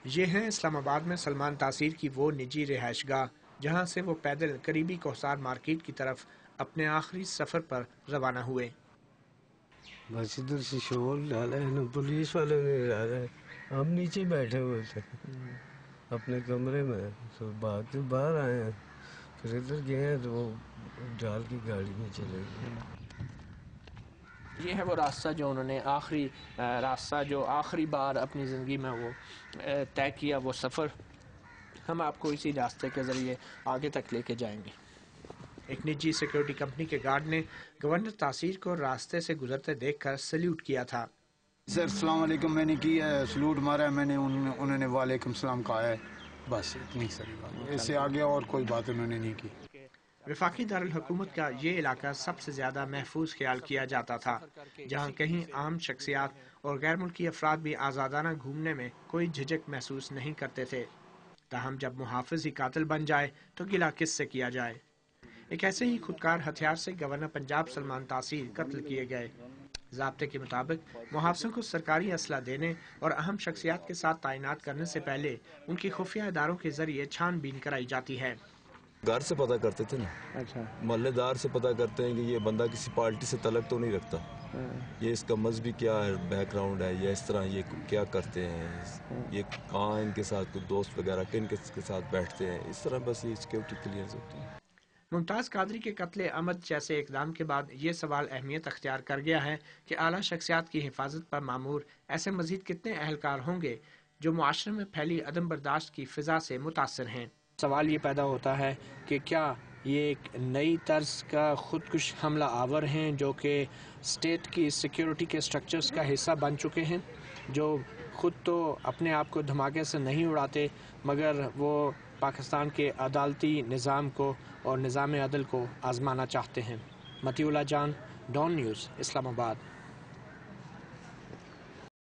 یہ ہیں اسلام آباد میں سلمان تاثیر کی وہ نجی رہائش گاہ جہاں سے وہ پیدل قریبی کوہسار مارکیٹ کی طرف اپنے آخری سفر پر روانہ ہوئے۔ بس ادھر سے شور ڈالا ہے نا پولیس والے نے ڈالا ہے، ہم نیچے بیٹھے ہوئے تھے اپنے کمرے میں، تو بعد میں باہر آئے ہیں، پھر ادھر گئے ہیں تو وہ ڈال کی گاڑی میں چلے گئے۔ یہ ہے وہ راستہ جو انہوں نے آخری بار اپنی زندگی میں وہ طے کیا، وہ سفر۔ ہم آپ کو اسی راستے کے ذریعے آگے تک لے کے جائیں گے۔ ایک نجی سیکیورٹی کمپنی کے گارڈ نے گورنر تاثیر کو راستے سے گزرتے دیکھ کر سلیوٹ کیا تھا۔ سر السلام علیکم میں نے کیا ہے، سلوٹ مارا ہے میں نے، انہوں نے وعلیکم السلام کہا ہے، بس اتنی ساری بات، اس سے آگے اور کوئی بات انہوں نے نہیں کی۔ وفاقی دارالحکومت کا یہ علاقہ سب سے زیادہ محفوظ خیال کیا جاتا تھا، جہاں کہیں عام شخصیات اور غیر ملکی افراد بھی آزادانہ گھومنے میں کوئی جھجک محسوس نہیں کرتے تھے۔ تاہم جب محافظ ہی قاتل بن جائے تو گلہ کس سے کیا جائے؟ ایک ایسے ہی خودکار ہتھیار سے گورنر پنجاب سلمان تاثیر قتل کیے گئے۔ ضابطے کے مطابق محافظوں کو سرکاری اسلحہ دینے اور اہم شخصیات کے ساتھ تعینات کرنے سے پہلے ان کی خفیہ اداروں کے ذریعے چھان بین کرائی جاتی ہے۔ گھر سے پتہ کرتے تھے نا، اچھا، محلے دار سے پتہ کرتے ہیں کہ یہ بندہ کسی پارٹی سے تعلق تو نہیں رکھتا، یہ اس کا مذہبی کیا ہے، بیک گراؤنڈ ہے، یا اس طرح یہ کیا کرتے ہیں، یہ کہاں ان کے ساتھ کوئی دوست وغیرہ کن کے ساتھ بیٹھتے ہیں، اس طرح بس یہ سیکیورٹی کلیئرنس ہوتی ہے۔ ممتاز قادری کے قتل عمد جیسے اقدام کے بعد یہ سوال اہمیت اختیار کر گیا ہے کہ اعلیٰ شخصیات کی حفاظت پر مامور ایسے مزید کتنے اہلکار ہوں گے جو معاشرے میں پھیلی عدم برداشت کی فضا سے متاثر ہیں۔ سوال یہ پیدا ہوتا ہے کہ کیا یہ ایک نئی طرز کا خودکش حملہ آور ہیں جو کہ اسٹیٹ کی سیکیورٹی کے سٹرکچرز کا حصہ بن چکے ہیں، جو خود تو اپنے آپ کو دھماکے سے نہیں اڑاتے مگر وہ پاکستان کے عدالتی نظام کو اور نظام عدل کو آزمانا چاہتے ہیں۔ مطیع اللہ جان، ڈان نیوز، اسلام آباد۔